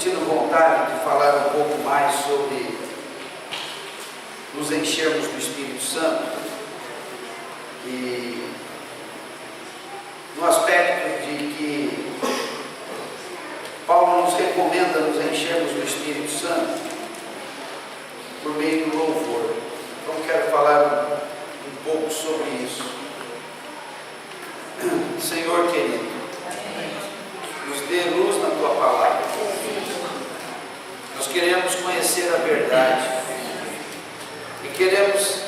sentindo vontade de falar um pouco mais sobre nos enchermos do Espírito Santo, e no aspecto de que Paulo nos recomenda nos enchermos do Espírito Santo por meio do louvor. Então quero falar um pouco sobre isso. Senhor querido, nos dê luz na Tua palavra. Nós queremos conhecer a verdade e queremos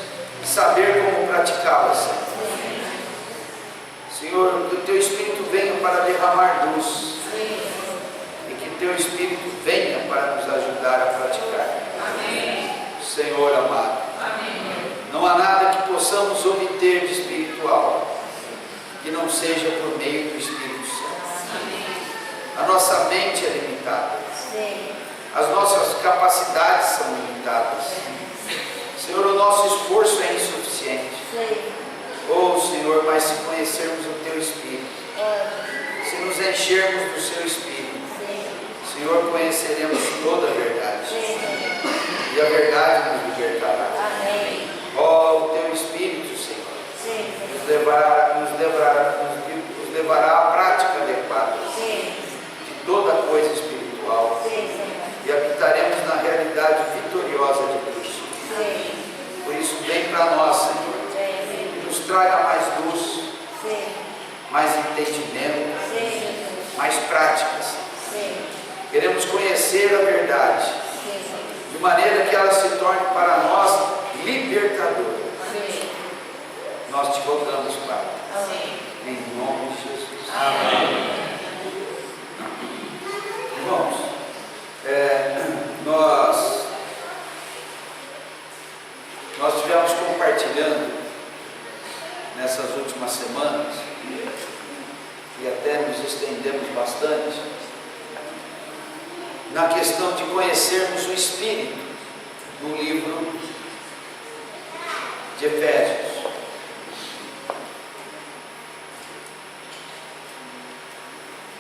saber como praticá-la, Senhor, que o Teu Espírito venha para derramar luz e que o Teu Espírito venha para nos ajudar a praticar. Amém. Senhor amado, amém. Não há nada que possamos obter de espiritual que não seja por meio do Espírito Santo. Amém. A nossa mente é limitada. Sim. As nossas capacidades são limitadas. Senhor, o nosso esforço é insuficiente. Oh Senhor, mas se conhecermos o Teu Espírito, se nos enchermos do Seu Espírito, Senhor, conheceremos toda a verdade. E a verdade nos libertará. Oh, o Teu Espírito, Senhor, nos levará à prática adequada de toda coisa espiritual. E habitaremos na realidade vitoriosa de Cristo. Por isso, vem para nós, Senhor, e nos traga mais luz, mais entendimento, mais práticas. Queremos conhecer a verdade, de maneira que ela se torne para nós libertadora. Nós te rogamos, Pai, em nome de Jesus. Amém. Irmãos, nós estivemos compartilhando nessas últimas semanas e até nos estendemos bastante na questão de conhecermos o Espírito no livro de Efésios.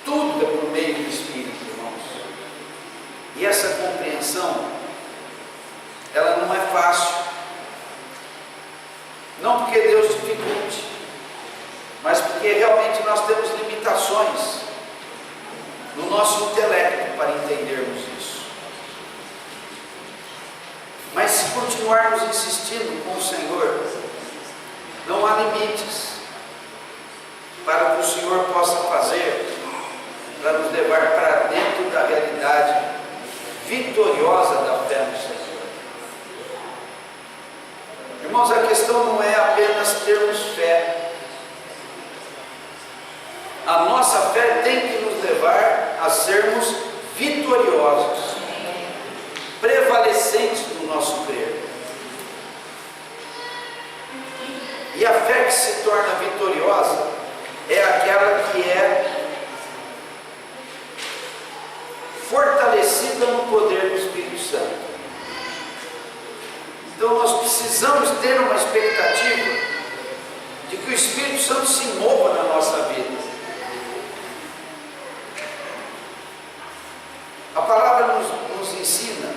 Tudo é por meio do Espírito, irmãos. E essa compreensão, ela não é fácil. Não porque Deus dificulte, mas porque realmente nós temos limitações no nosso intelecto para entendermos isso. Mas se continuarmos insistindo com o Senhor, não há limites para o que o Senhor possa fazer para nos levar para dentro da realidade vitoriosa da fé no Senhor. Irmãos, a questão não é apenas termos fé. A nossa fé tem que nos levar a sermos vitoriosos, prevalecentes no nosso crer. E a fé que se torna vitoriosa é aquela que é fortalecida no poder do Espírito Santo. Então nós precisamos ter uma expectativa de que o Espírito Santo se mova na nossa vida. A palavra nos ensina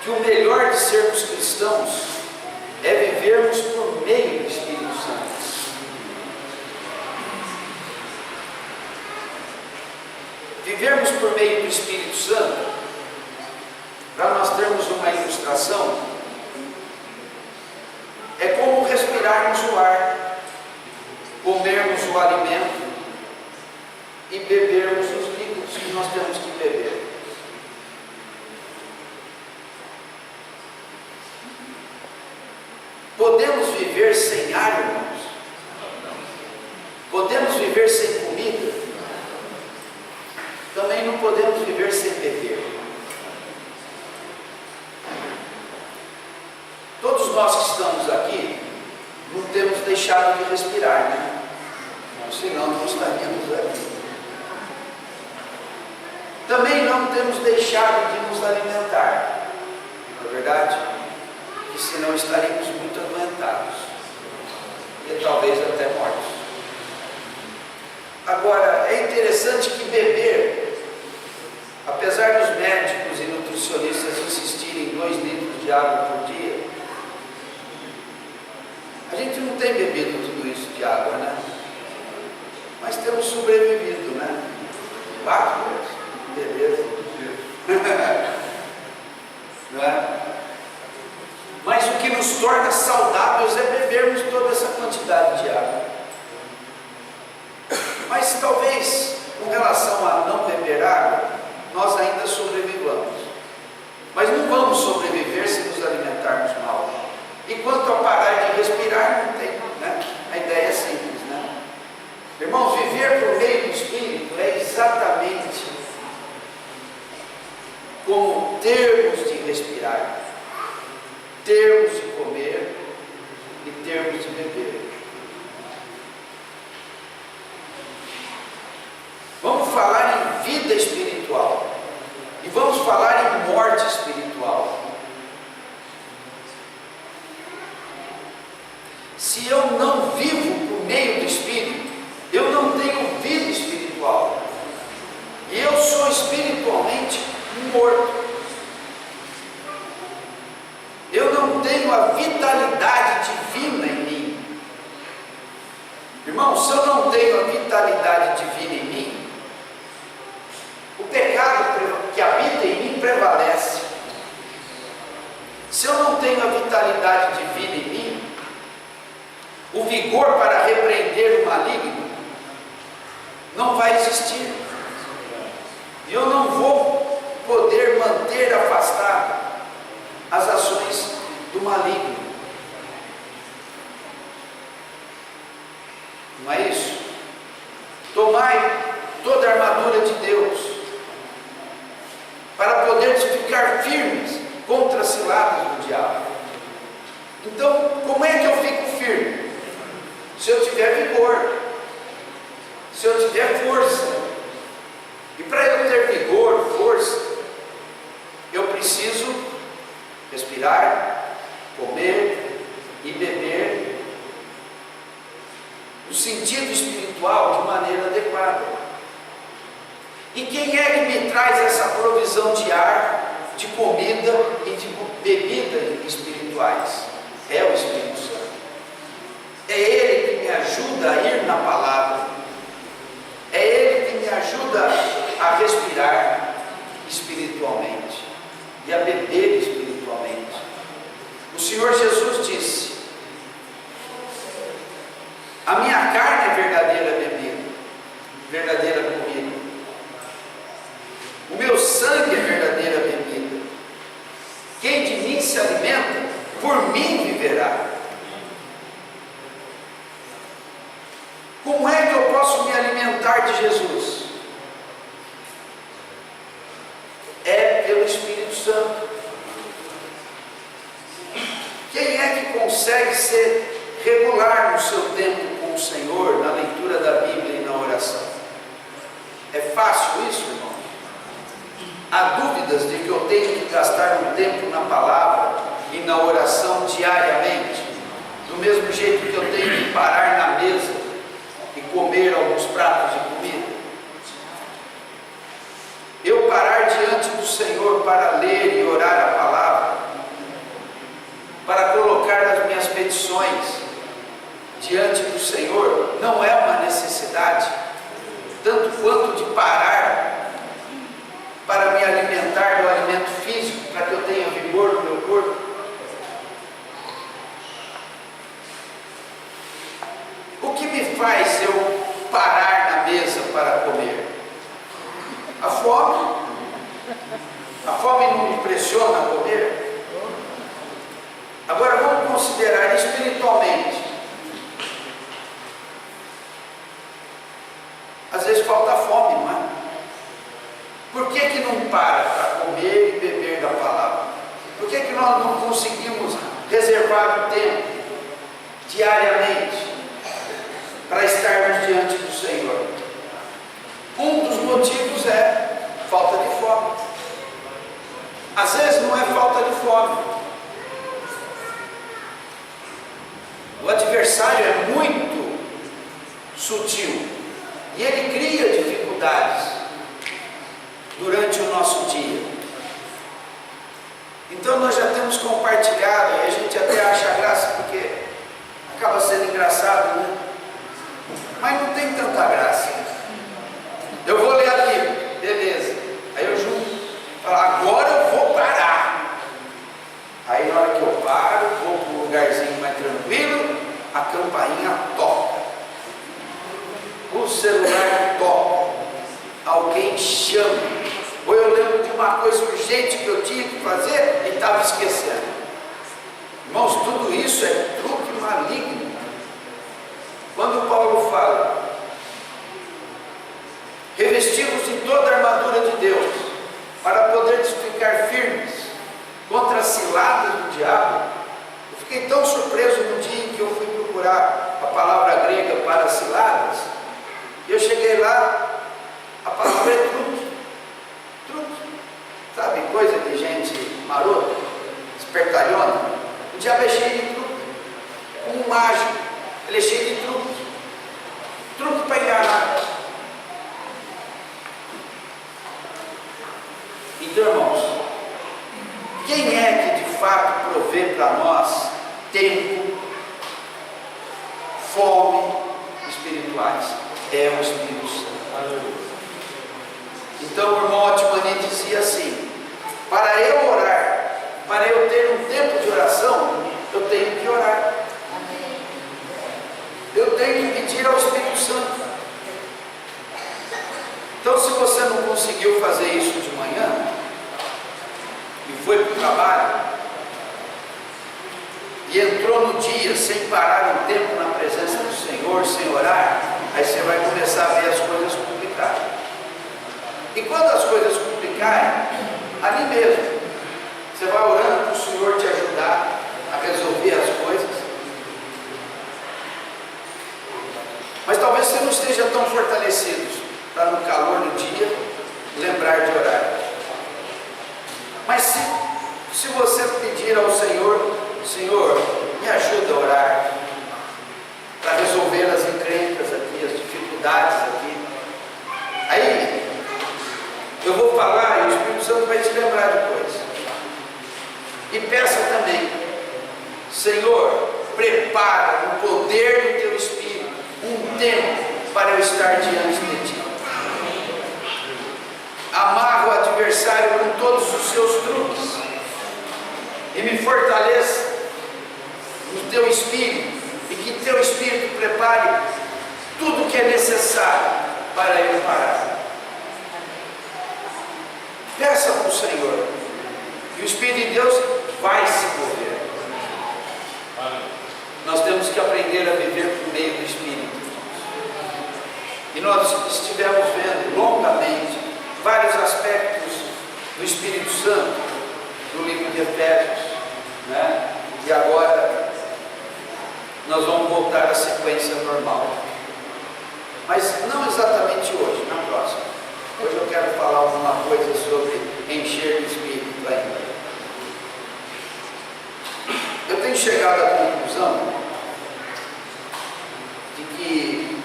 que o melhor de sermos cristãos é vivermos por meio do Espírito Santo. Vivermos por meio do Espírito Santo, para nós termos uma ilustração, é como respirarmos o ar, comermos o alimento e bebermos os líquidos que nós temos que beber. Podemos viver sem ar, irmãos? Podemos viver sem comida? Também não podemos viver sem beber. Todos nós que estamos aqui não temos deixado de respirar, né? Senão não estaríamos aqui. Também não temos deixado de nos alimentar, não é verdade? Porque senão estaríamos muito adoentados e talvez até mortos. Agora, é interessante que beber Apesar dos médicos e nutricionistas insistirem em 2 litros de água por dia, a gente não tem bebido tudo isso de água, né? Mas temos sobrevivido, né? 4 beleza. Não é? Mas o que nos torna saudáveis é bebermos toda essa quantidade de água. Mas talvez, com relação a não beber água, nós ainda sobrevivamos. Mas não vamos sobreviver se nos alimentarmos mal. E quanto a parar de respirar, não tem, né? A ideia é simples, né? Irmãos, viver por meio do Espírito é exatamente como termos de respirar, termos de comer e termos de beber. Vamos falar em vida espiritual e vamos falar em morte espiritual. Se eu não vivo por meio do Espírito, eu não tenho vida espiritual. E eu sou espiritualmente morto. Eu não tenho a vitalidade divina em mim. Irmão, se eu não tenho a vitalidade divina em mim, o pecado que habita em mim prevalece. Se eu não tenho a vitalidade divina em mim, o vigor para repreender o maligno não vai existir. E eu não vou poder manter afastado as ações do maligno. Não é isso? Tomai toda a armadura de Deus para poder ficar firmes contra as ciladas do diabo. Então, como é que eu fico firme? Se eu tiver vigor, se eu tiver força. E para eu ter vigor, força, eu preciso respirar, comer e beber no sentido espiritual de maneira adequada. E quem é que me traz essa provisão de ar, de comida e de bebida espirituais? É o Espírito Santo. É Ele que me ajuda a ir na palavra. É Ele que me ajuda a respirar espiritualmente e a beber espiritualmente. O Senhor Jesus disse: a minha carne é verdadeira bebida, verdadeira comida. O meu sangue é verdadeira bebida. Quem de mim se alimenta, por mim viverá. Como é que eu posso me alimentar de Jesus? É pelo Espírito Santo. Quem é que consegue ser regular no seu tempo com o Senhor, na leitura da Bíblia e na oração? É fácil isso, irmão? Há dúvidas de que eu tenho que gastar um tempo na palavra e na oração diariamente? Do mesmo jeito que eu tenho que parar na mesa e comer alguns pratos de comida? Eu parar diante do Senhor para ler e orar a palavra, para colocar as minhas petições diante do Senhor, não é uma necessidade, tanto quanto de parar para me alimentar do alimento físico, para que eu tenha vigor no meu corpo? O que me faz eu parar na mesa para comer? A fome. A fome não me pressiona a comer? Agora vamos considerar espiritualmente. Às vezes falta fome, não é? Por que que não para comer e beber da palavra? Por que que nós não conseguimos reservar um tempo diariamente para estarmos diante do Senhor? Um dos motivos é falta de fome. Às vezes não é falta de fome. O adversário é muito sutil e ele cria dificuldades. durante o nosso dia. Então nós já temos compartilhado, e a gente até acha graça, porque acaba sendo engraçado, né? Mas não tem tanta graça. Eu vou ler a Bíblia, beleza. Aí eu junto, falo, agora eu vou parar. Aí na hora que eu paro, vou para um lugarzinho mais tranquilo, a campainha toca. O celular toca. Alguém chama. Ou eu lembro de uma coisa urgente que eu tinha que fazer e estava esquecendo. Irmãos, tudo isso é truque maligno. Quando Paulo fala, revestimos de toda a armadura de Deus, para podermos ficar firmes contra as ciladas do diabo. Eu fiquei tão surpreso no dia em que eu fui procurar a palavra grega para ciladas, e eu cheguei lá, a palavra é truque. Truque, sabe, coisa de gente marota, espertalhona. O diabo é cheio de truque, é como um mágico, ele é cheio de truque, truque para enganar. Então, irmãos, quem é que de fato provê para nós tempo, fome espirituais? É o Espírito Santo. Então o irmão Otmani dizia assim: para eu orar, para eu ter um tempo de oração, eu tenho que orar. Eu tenho que pedir ao Espírito Santo. Então, se você não conseguiu fazer isso de manhã e foi para o trabalho e entrou no dia sem parar um tempo na presença do Senhor, sem orar, aí você vai começar a ver as coisas complicadas. E quando as coisas complicarem, ali mesmo, você vai orando para o Senhor te ajudar a resolver as coisas. Mas talvez você não esteja tão fortalecido para no calor do dia lembrar de orar. Mas se você pedir ao Senhor, Senhor, me ajuda a orar, para resolver as encrencas aqui, as dificuldades aqui. Aí, eu vou falar e o Espírito Santo vai te lembrar depois. E peça também, Senhor, prepara no poder do teu Espírito um tempo para eu estar diante de ti. Amarra o adversário com todos os seus truques e me fortaleça no teu Espírito, e que teu Espírito prepare tudo que é necessário para eu parar. Peça para o Senhor, e o Espírito de Deus vai se mover. Nós temos que aprender a viver por meio do Espírito. E nós estivemos vendo longamente vários aspectos do Espírito Santo no livro de Efésios, né? E agora nós vamos voltar à sequência normal, mas não exatamente hoje, na próxima. Hoje eu quero falar alguma coisa sobre encher de Espírito ainda. Eu tenho chegado à conclusão de que,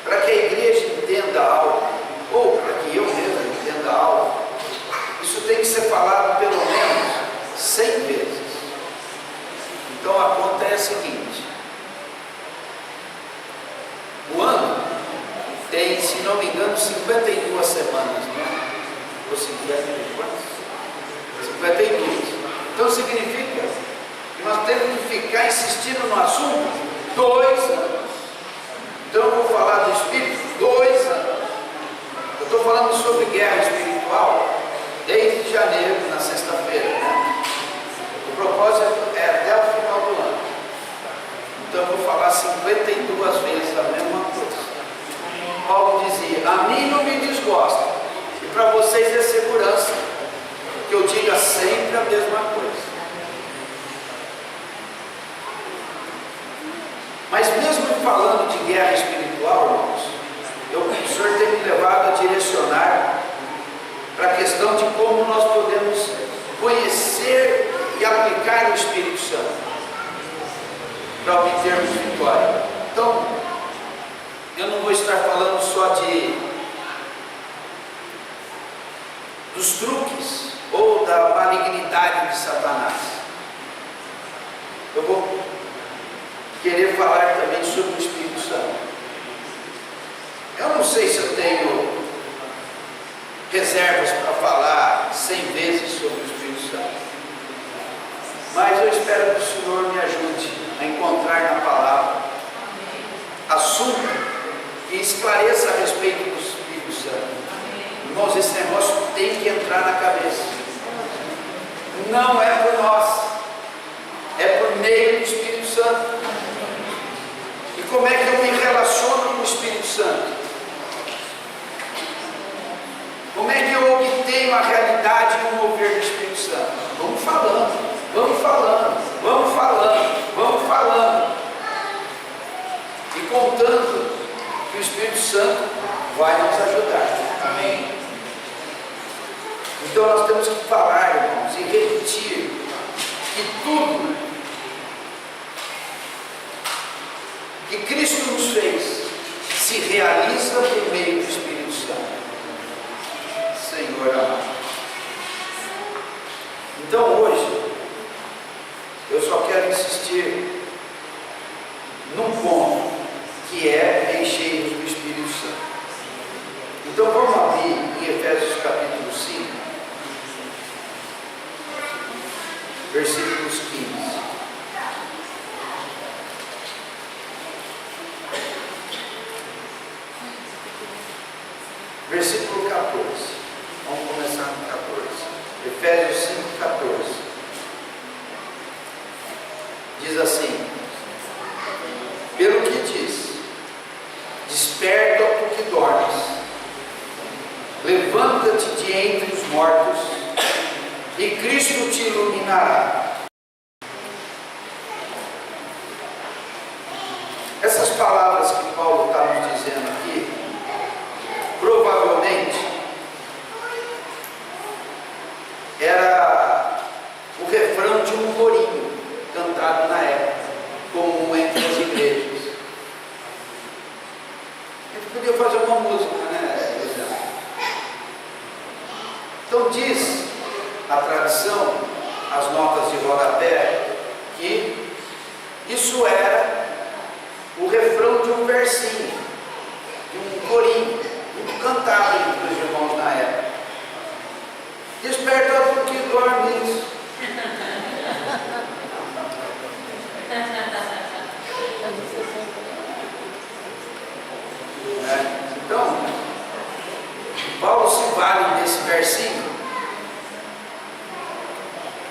para que a igreja entenda algo, ou para que eu mesmo entenda algo, isso tem que ser falado pelo menos 100 vezes. Então a conta é a seguinte: o ano tem, se não me engano, 52 semanas, né? Ou 50 quantos? 52. Então significa que nós temos que ficar insistindo no assunto 2 anos. Então eu vou falar do Espírito 2 anos. Eu estou falando sobre guerra espiritual desde janeiro, na sexta-feira, né? O propósito é até o final do ano. Então eu vou falar 52 vezes a mesma coisa. Paulo dizia: a mim não me desgosta, e para vocês é segurança que eu diga sempre a mesma coisa. Mas mesmo falando de guerra espiritual, irmãos, o Senhor tem me levado a direcionar para a questão de como nós podemos conhecer e aplicar o Espírito Santo para obtermos vitória. Então, eu não vou estar falando só de dos truques ou da malignidade de Satanás. Eu vou querer falar também sobre o Espírito Santo. Eu não sei se eu tenho reservas para falar 100 vezes sobre o Espírito Santo, mas eu espero que o Senhor me ajude a encontrar na palavra assunto que esclareça a respeito do Espírito Santo. Irmãos, esse negócio tem que entrar na cabeça. Não é por nós, é por meio do Espírito Santo. E como é que eu me relaciono com o Espírito Santo? Como é que eu obtenho a realidade e o mover do Espírito Santo? Vamos falando, vamos falando, vamos falando, vamos falando. E contando que o Espírito Santo vai nos ajudar. Amém? Então nós temos que falar, irmãos, e repetir que tudo que Cristo nos fez se realiza por meio do Espírito Santo. Senhor amado. Então hoje eu só quero insistir num ponto que é encher-nos do Espírito Santo. Então vamos abrir em Efésios capítulo 5, versículos 15. Versículo 14. Vamos começar no 14. Efésios 5, 14. Diz assim: pelo que diz, desperta, tu que dormes, levanta-te de entre os mortos, e Cristo te iluminará. Essas palavras que Paulo está nos dizendo aqui, provavelmente era o refrão de um corinho cantado na época, comum entre as igrejas. A gente podia fazer uma música, né? Então diz a tradição, as notas de rodapé, que isso era o refrão de um versinho, de um corinho, muito cantado entre os irmãos na época. Desperta do que dormes. Então, Paulo se vale desse versículo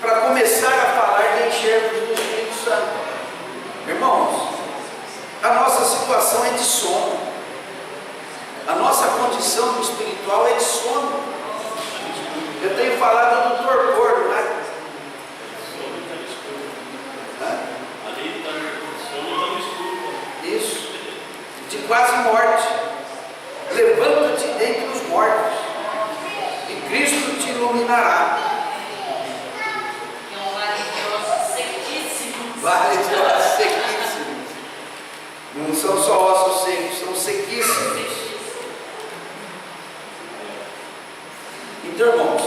para começar a falar de enxergos do Espírito Santo. Irmãos, a nossa situação é de sono. A nossa condição espiritual é de sono. Eu tenho falado do torpor, não é? Isso, de quase morte. Levanta-te dentre os mortos, e Cristo te iluminará. É um vale de ossos sequíssimos. Vale de ossos sequíssimos. Não são só ossos secos, são sequíssimos. Então, irmãos,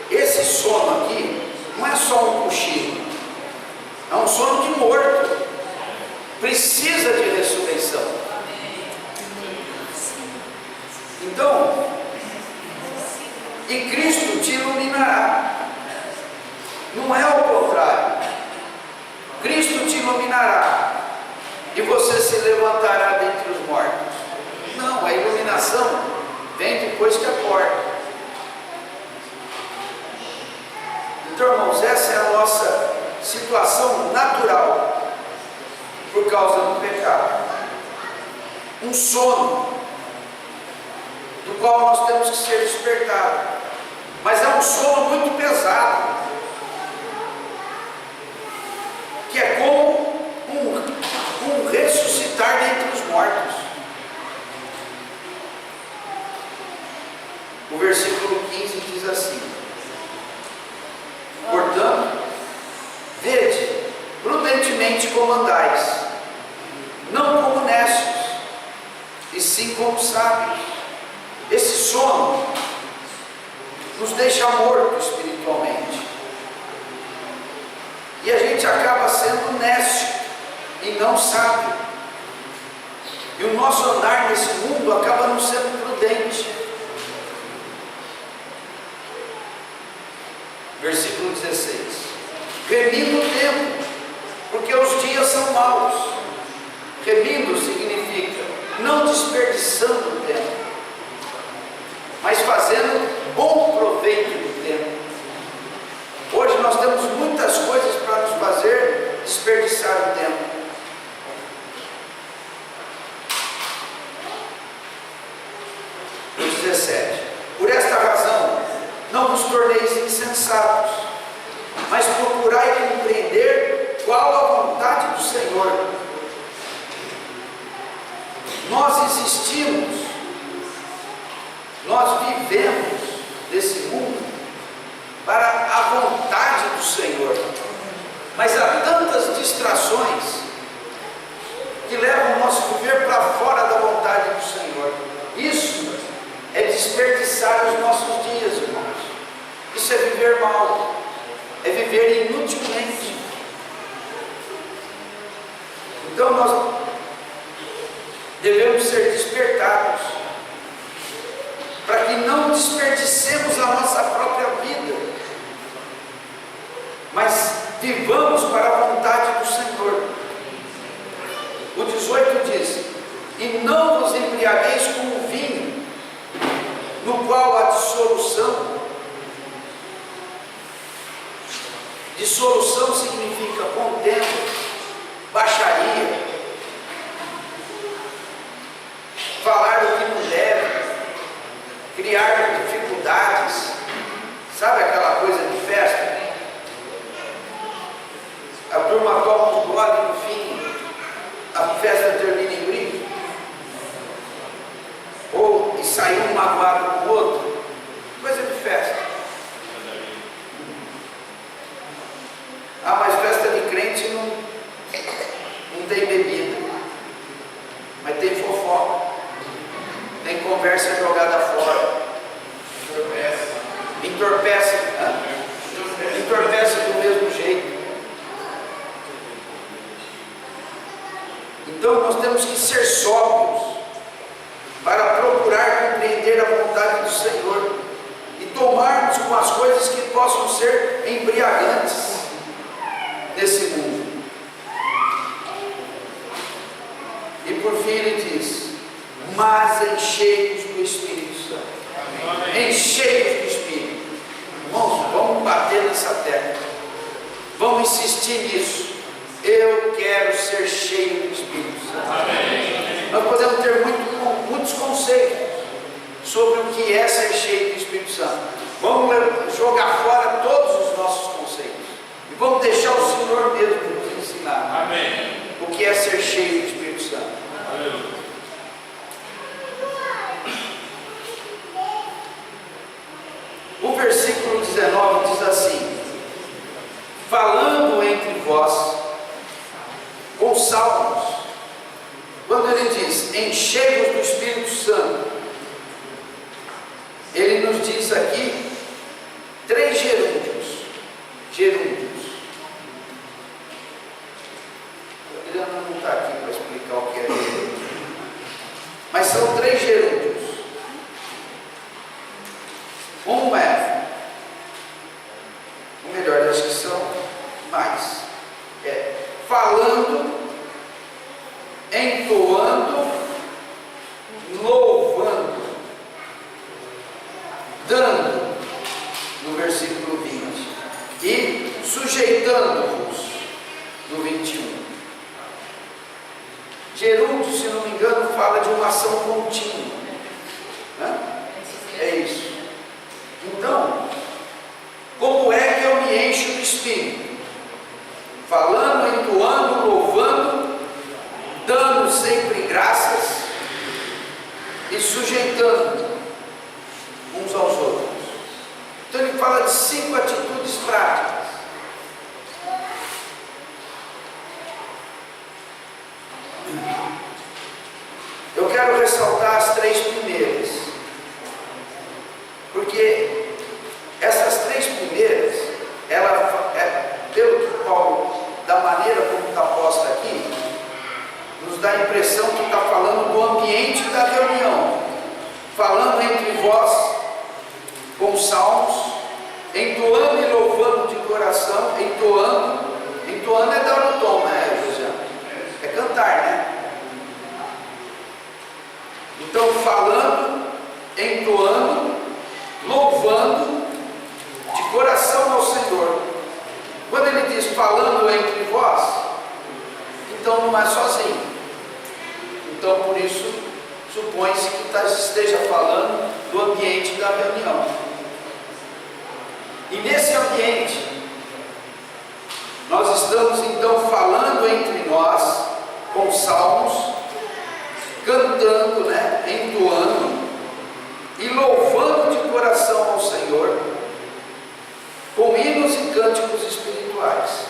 esse sono aqui não é só um cochilo, é um sono de morto. Precisa de ressurreição. Então, e Cristo te iluminará. Não é o contrário. Cristo te iluminará e você se levantará dentre os mortos. Não, a iluminação vem depois que acorda. Então, irmãos, essa é a nossa situação natural por causa do pecado. Um sono do qual nós temos que ser despertados, mas é um sono muito pesado, que é como um ressuscitar dentre os mortos. O versículo 15 diz assim: portanto, vede prudentemente como andais, não como necios, e sim como sábios. Esse sono nos deixa morto espiritualmente. E a gente acaba sendo nécio e não sábio. E o nosso andar nesse mundo acaba não sendo prudente. Versículo 16: remindo o tempo, porque os dias são maus. Remindo significa não desperdiçando o tempo, mas fazendo bom proveito do tempo. Hoje nós temos muitas coisas para nos fazer desperdiçar o tempo. No 17: por esta razão não vos torneis insensatos, mas procurai compreender qual a vontade do Senhor. Nós existimos, nós vivemos nesse mundo para a vontade do Senhor, mas há tantas distrações que levam o nosso viver para fora da vontade do Senhor. Isso é desperdiçar os nossos dias, irmãos. Isso é viver mal, é viver inutilmente. Então nós devemos ser despertados para que não desperdicemos a nossa própria vida, mas vivamos para a vontade do Senhor. O 18 diz: e não vos embriagueis com o vinho, no qual há dissolução. Dissolução significa contenda, baixaria, falar o que não deve, criar dificuldades. Sabe aquela coisa de festa? A turma toma um gole e no fim a festa termina em briga, ou e sai um magoado com o outro. Coisa de festa. Ah, mas festa de crente não tem bebida, mas tem fofoca, tem conversa jogada fora, entorpece do mesmo jeito. Então nós temos que ser sóbrios para procurar compreender a vontade do Senhor e tomarmos com as coisas que possam ser embriagantes desse mundo. E por fim ele diz: mas encheios do Espírito Santo. Encheios do Espírito. Irmãos, vamos bater nessa tecla, vamos insistir nisso. Eu quero ser cheio do Espírito Santo. Amém. Nós podemos ter muitos conceitos sobre o que é ser cheio do Espírito Santo. Vamos jogar fora todos os nossos conceitos e vamos deixar o Senhor mesmo nos ensinar. Amém. O que é ser cheio do Espírito Santo. Amém. O versículo 19 diz assim: falando entre vós com salmos. Quando ele diz enchei-vos do Espírito Santo, ele nos diz aqui 3 gerúndios. Eu não está aqui para explicar o que é gerúndio, mas são 3 gerúndios. Um é, ou melhor, acho que são mais, falando, entoando, louvando, dando, no versículo 20, e sujeitando-vos, no 21. Gerúndio, se não me engano, fala de uma ação contínua, né? É isso. Então, como é que eu me encho do Espírito? Falando, entoando, louvando, dando sempre graças e sujeitando uns aos outros. Então ele fala de 5 atitudes práticas. Eu quero ressaltar as 3 primeiras, porque dá a impressão que está falando do ambiente da reunião, falando entre vós com salmos, entoando e louvando de coração, entoando é dar o tom, né, José? É cantar, né? Então, falando, entoando, louvando de coração ao Senhor. Quando ele diz falando entre vós, então não é sozinho. Então, por isso, supõe-se que esteja falando do ambiente da reunião. E nesse ambiente, nós estamos então falando entre nós, com salmos, cantando, né, entoando e louvando de coração ao Senhor, com hinos e cânticos espirituais.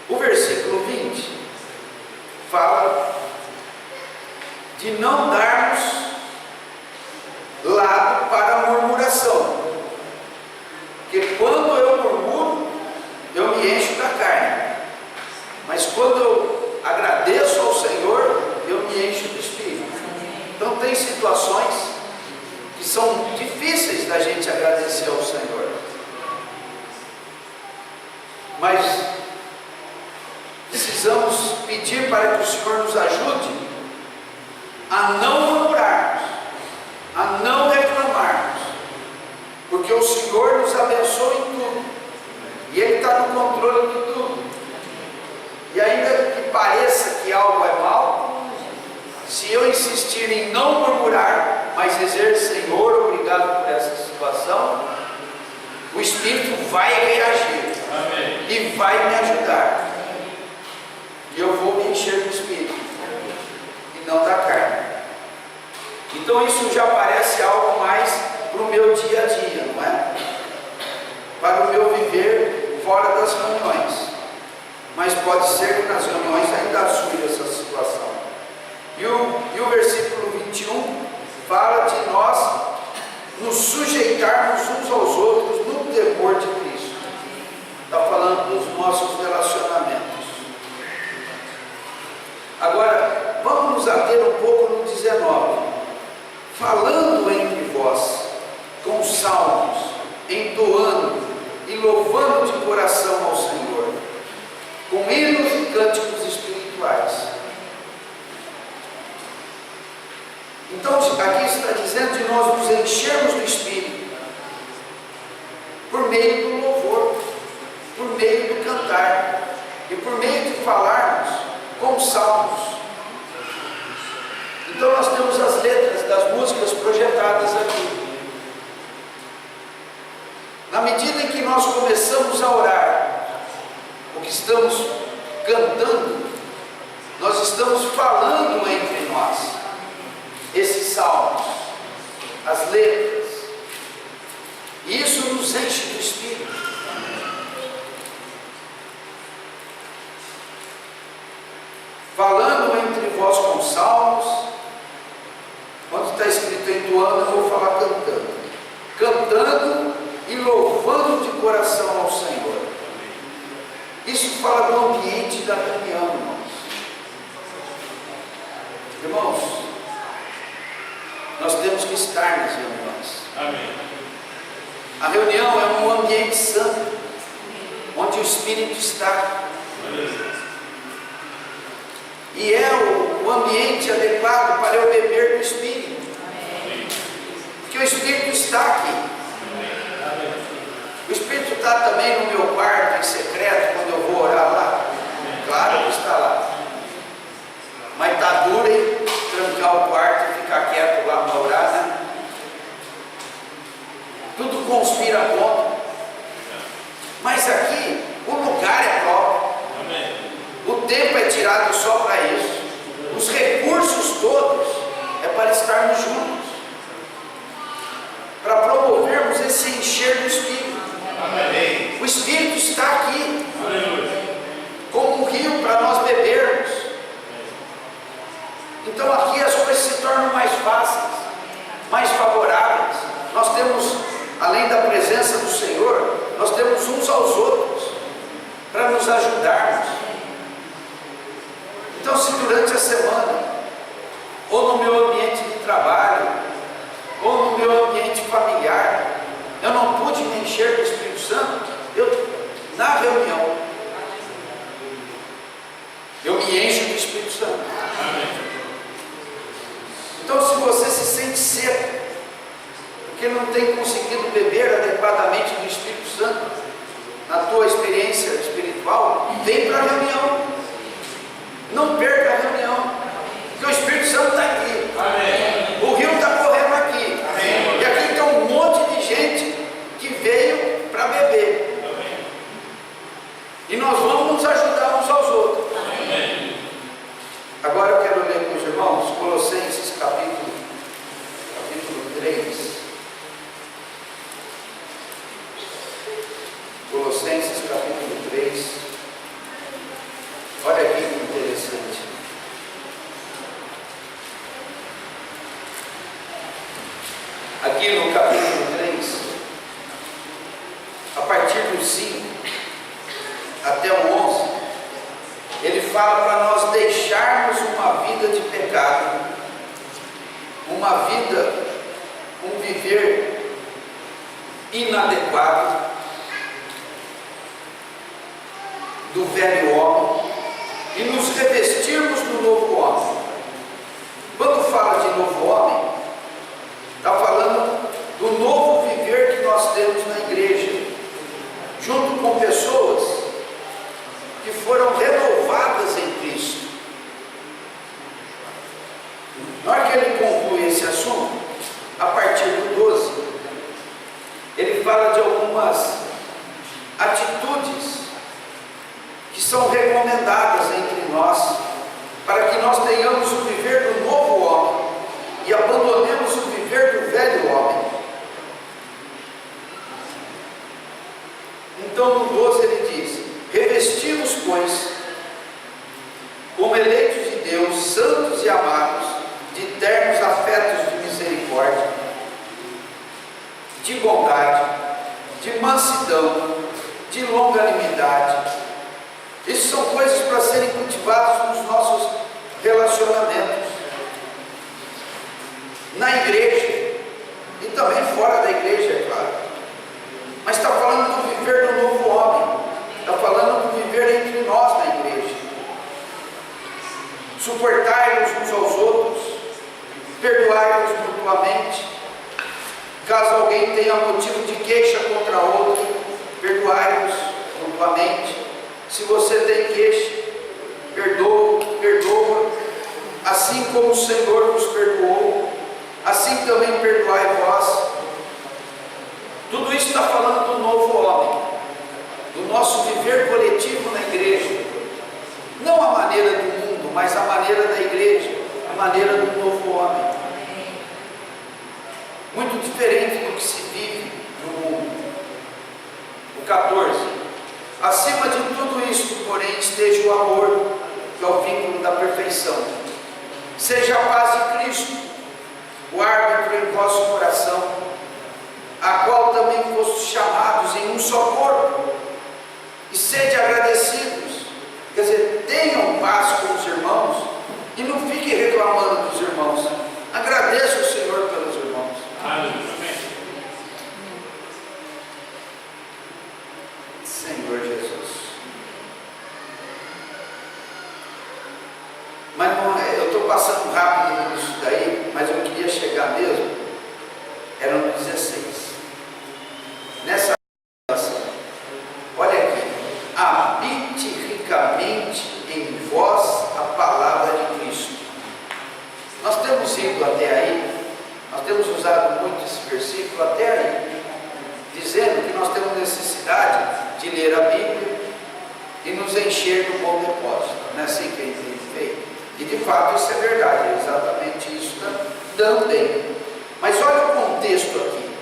O versículo 20 fala de não darmos lado para a murmuração, porque quando eu murmuro, eu me encho da carne, mas quando eu agradeço ao Senhor, eu me encho do Espírito. Então tem situações que são difíceis da gente agradecer ao Senhor, mas precisamos pedir para que o Senhor nos ajude a não murmurarmos, a não reclamarmos, porque o Senhor nos abençoa em tudo, e Ele está no controle de tudo. E ainda que pareça que algo é mal, se eu insistir em não murmurar, mas dizer, Senhor, obrigado por essa situação, o Espírito vai reagir. Amém. E vai me ajudar, e eu vou me encher do Espírito e não da carne. Então isso já parece algo mais para o meu dia a dia, não é? Para o meu viver fora das reuniões. Mas pode ser que nas reuniões ainda surja essa situação. E o versículo 21 fala de nós nos sujeitarmos uns aos outros no temor de Cristo. Está falando dos nossos relacionamentos. Agora, vamos nos ater um pouco no 19. Falando entre vós, com salmos, entoando e louvando de coração ao Senhor, com hinos e cânticos espirituais. Então, aqui está dizendo de nós nos enchermos do Espírito, por meio do louvor, por meio do cantar, e por meio de falarmos com salmos. Então nós temos as letras das músicas projetadas aqui. Na medida em que nós começamos a orar, o que estamos cantando, nós estamos falando entre nós esses salmos, as letras, e isso nos enche do Espírito. Falando entre vós com salmos, onde está escrito entoando, eu vou falar cantando. Cantando e louvando de coração ao Senhor. Isso fala do ambiente da reunião, irmãos. Irmãos, nós temos que estar nas reuniões. Amém. A reunião é um ambiente santo, onde o Espírito está. Amém. E é o ambiente adequado para eu beber do Espírito. Amém. Porque o Espírito está aqui. Amém. O Espírito está também no meu quarto em secreto, quando eu vou orar lá. Claro que está lá. Mas está duro em trancar o quarto e ficar quieto lá para orar, né? Tudo conspira contra. Mas aqui, o lugar é próprio. Amém. O tempo é tirado só para isso. Os recursos todos é para estarmos juntos, para promover 3. Olha aqui que interessante. Aqui no capítulo 3, a partir do 5 até o 11, ele fala para nós deixarmos uma vida de pecado, uma vida, um viver inadequado do velho homem e nos revestirmos do novo homem. Quando fala de novo homem, está falando do novo viver que nós temos na igreja, junto com pessoas que foram renovadas em Cristo. Na hora que ele conclui esse assunto, a partir do 12, ele fala de algumas atitudes que são recomendadas entre nós, para que nós tenhamos o viver do novo homem e abandonemos o viver do velho homem. Então no 12 ele diz: revestimos, pois, como eleitos de Deus, santos e amados, de ternos afetos de misericórdia, de bondade, de mansidão, de longanimidade. Isso são coisas para serem cultivadas nos nossos relacionamentos, na igreja e também fora da igreja, é claro. Mas está falando do viver do novo homem, está falando do viver entre nós na igreja. Suportai-nos uns aos outros, perdoai-nos mutuamente. Caso alguém tenha motivo de queixa contra outro, perdoai-nos mutuamente. Se você tem queixa, perdoa, assim como o Senhor nos perdoou, assim também perdoai vós. Tudo isso está falando do novo homem, do nosso viver coletivo na igreja. Não a maneira do mundo, mas a maneira da igreja, a maneira do novo homem. Muito diferente do que se vive no mundo. O 14. Acima de tudo isto, porém, esteja o amor, que é o vínculo da perfeição. Seja a paz de Cristo, o árbitro em vosso coração, a qual também fostes chamados em um só corpo, e sede agradecidos. Quer dizer, tenham paz com os irmãos, e não fiquem reclamando dos irmãos. Agradeça o Senhor pelos irmãos. Amém. Senhor Jesus. Mas não, eu estou passando rápido por isso daí, mas eu queria chegar mesmo, era no 16. Nessa situação, olha aqui: habite ricamente em vós a palavra de Cristo. Nós temos ido até aí, nós temos usado muito esse versículo até aí, dizendo que nós temos necessidade de ler a Bíblia e nos encher do bom depósito. Não é assim que a gente tem feito? E de fato isso é verdade, é exatamente isso também. Mas olha o contexto aqui: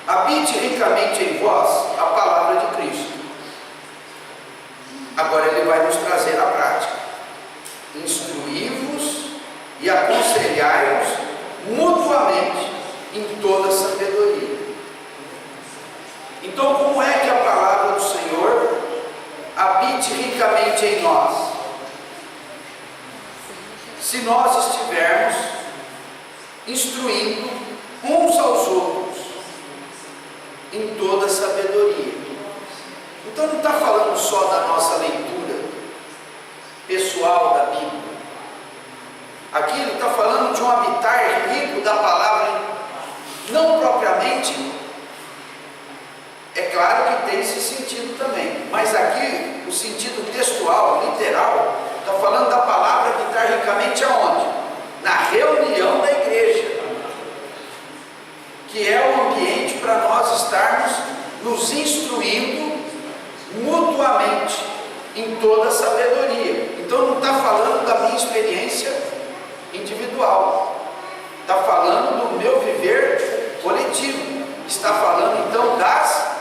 habite ricamente em vós a palavra de Cristo. Agora ele vai nos trazer a prática: instruí-vos e aconselhai-vos mutuamente em toda sabedoria. Então, como é que a palavra do Senhor habite ricamente em nós? Se nós estivermos instruindo uns aos outros em toda sabedoria. Então não está falando só da nossa leitura pessoal da Bíblia. Aqui ele está falando de um habitar rico da palavra, não propriamente. É claro que tem esse sentido também, mas aqui o sentido textual, literal, está falando da palavra que está ricamente aonde? Na reunião da igreja, que é o ambiente para nós estarmos nos instruindo mutuamente em toda sabedoria. Então não está falando da minha experiência individual, está falando do meu viver coletivo, está falando então das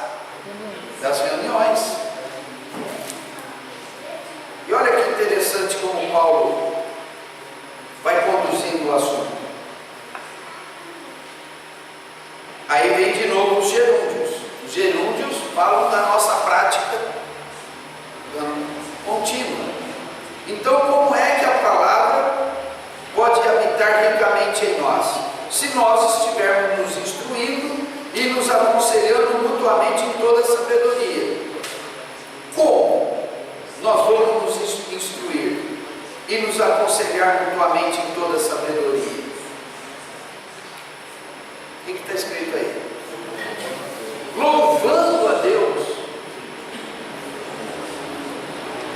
os gerúndios. Os gerúndios falam da nossa prática contínua. Então, como é que a palavra pode habitar ricamente em nós? Se nós estivermos nos instruindo e nos aconselhando mutuamente em toda sabedoria. Como nós vamos nos instruir e nos aconselhar mutuamente em toda sabedoria? O que está escrito aí? Louvando a Deus.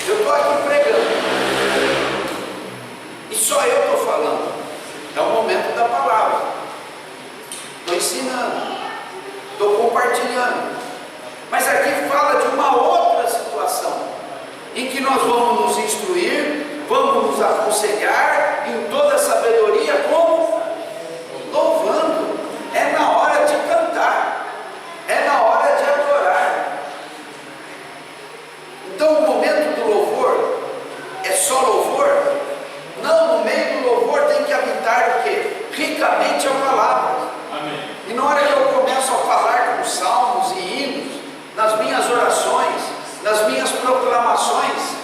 Eu estou aqui pregando e só eu estou falando. É o momento da palavra. Estou ensinando, estou compartilhando. Mas aqui fala de uma outra situação em que nós vamos nos instruir, vamos nos aconselhar em toda sabedoria, como? Louvando. É na hora de cantar, é na hora de adorar. Então o momento do louvor é só louvor? Não, no meio do louvor tem que habitar o quê? Ricamente a palavra. Amém. E na hora que eu começo a falar com salmos e hinos, nas minhas orações, nas minhas proclamações,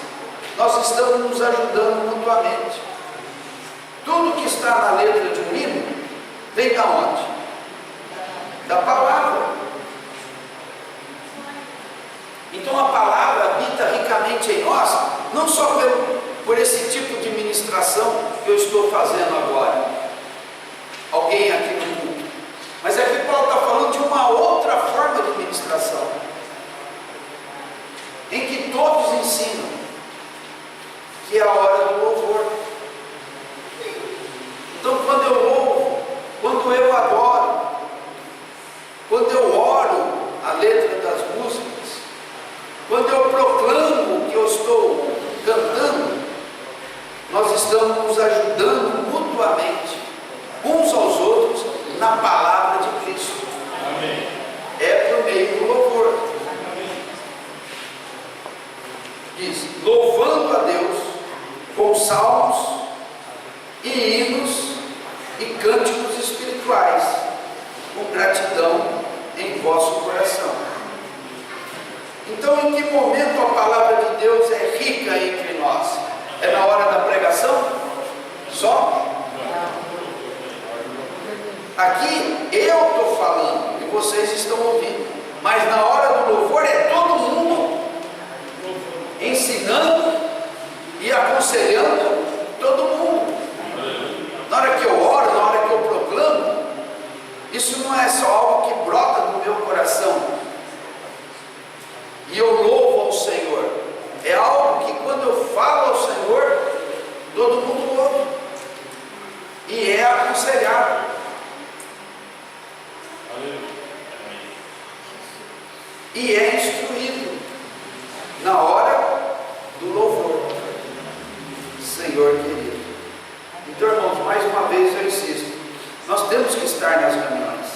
nós estamos nos ajudando mutuamente. Tudo que está na letra de um hino vem da onde? Da palavra. Então a palavra habita ricamente em nós, não só por esse tipo de ministração que eu estou fazendo agora. Alguém aqui no culto. Mas aqui Paulo está falando de uma outra forma de ministração, em que todos ensinam, que é a hora do louvor. Então quando eu louvo, quando eu adoro, quando eu oro a letra das músicas, quando eu proclamo o que eu estou cantando, nós estamos nos ajudando mutuamente, uns aos outros, na palavra de Cristo. Amém. É por meio do louvor. Amém. Diz, louvando a Deus com salmos e hinos e cânticos espirituais, com gratidão em vosso coração. Então, em que momento a palavra de Deus é rica entre nós? É na hora da pregação? Só? Aqui eu estou falando e vocês estão ouvindo, mas na hora do louvor é todo mundo ensinando e aconselhando todo mundo. Na hora que eu oro, na hora que eu proclamo, isso não é só algo que brota do meu coração e eu louvo ao Senhor. É algo que quando eu falo ao Senhor, todo mundo ouve e é aconselhado. E é instruído na hora do louvor. Senhor querido. Então, irmãos, mais uma vez eu insisto, nós temos que estar nas reuniões.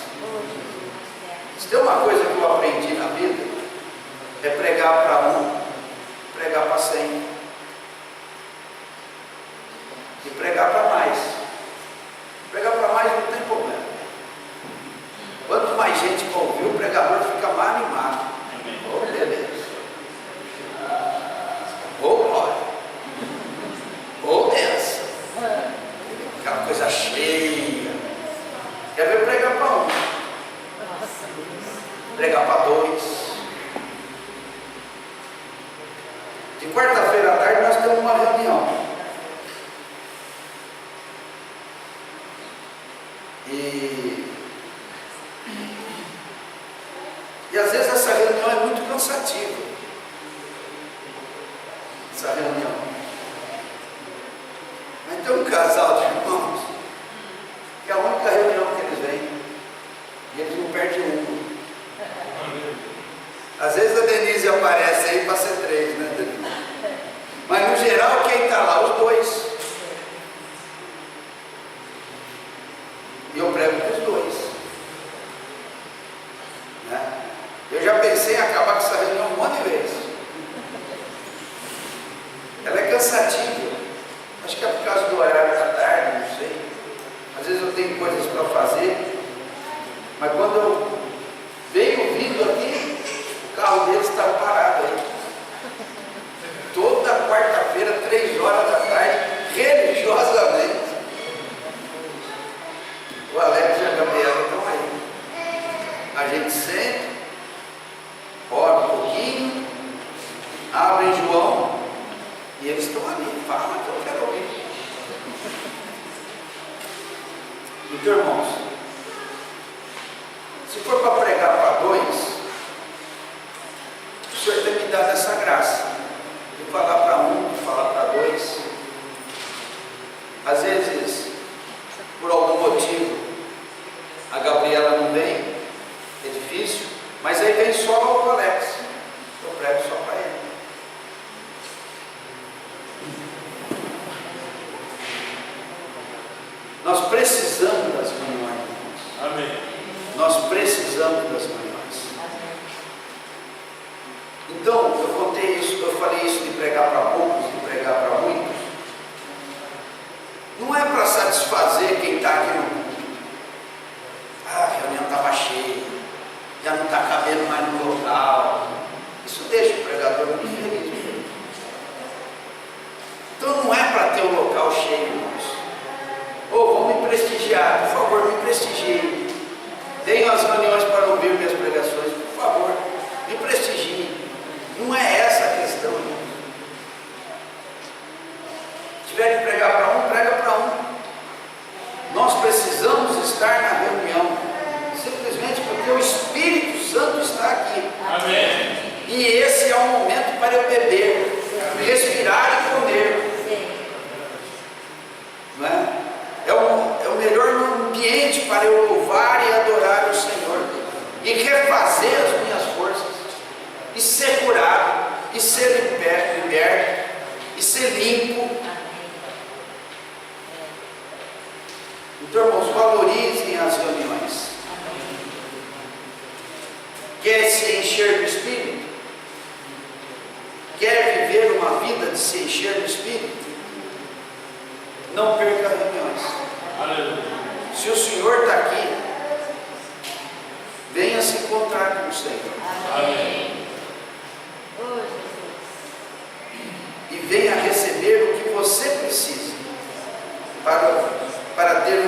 Se tem uma coisa que eu aprendi na vida, é pregar para um, pregar para 100 e pregar para mais. Pregar para mais não tem problema. Quanto mais gente for ouvir, o pregador fica mais animado. Oh, beleza. Oh, glória. Oh, benção. Aquela coisa cheia. Quer ver pregar para um? Pregar para 2. De quarta-feira à tarde nós temos uma reunião. E às vezes essa reunião é muito cansativa. Essa reunião. Mas tem um casal de irmãos que é a única reunião que eles vêm e eles não perdem uma. Às vezes a Denise aparece aí para ser 3, né, Denise? Mas no geral quem está lá? Os 2. E eu prego para os 2. Né? Eu já pensei em acabar com essa reunião um monte de vezes. Ela é cansativa. Acho que é por causa do horário da tarde, não sei. Às vezes eu tenho coisas para fazer. Mas quando eu senta, ora um pouquinho, abrem João e eles estão ali. Fala que eu quero ouvir. Então, irmãos, se for para pregar para dois, o Senhor tem me dado essa graça de falar para um, de falar para dois. Às vezes, por algum motivo, a Gabriela não vem, é difícil, mas aí vem só o Alex, eu prego só para ele. Nós precisamos das reuniões, irmãos. Amém. Nós precisamos das reuniões. Então, eu contei isso, eu falei isso de pregar para poucos, de pregar para muitos. Não é para satisfazer quem está aqui no mundo. Ah, a reunião estava cheia, já não está cabendo mais no local. Isso deixa o pregador muito feliz. Então não é para ter o local cheio, irmãos. Ou vão me prestigiar, por favor, me prestigiem. Tenham as reuniões para ouvir minhas pregações, por favor, me prestigiem. Não é essa a questão, irmãos. Se tiver que pregar para um, prega para um. Nós precisamos estar na reunião, simplesmente porque o Espírito Santo está aqui. Amém. E esse é o momento para eu beber, respirar e comer. Não é? É o melhor ambiente para eu louvar e adorar o Senhor, e refazer as minhas forças, e ser curado, e ser liberto, e ser limpo. Então, irmãos, valorizem as reuniões. Quer se encher do Espírito? Quer viver uma vida de se encher do Espírito? Não perca reuniões. Aleluia. Se o Senhor está aqui, venha se encontrar com o Senhor. Amém. E venha receber o que você precisa para ter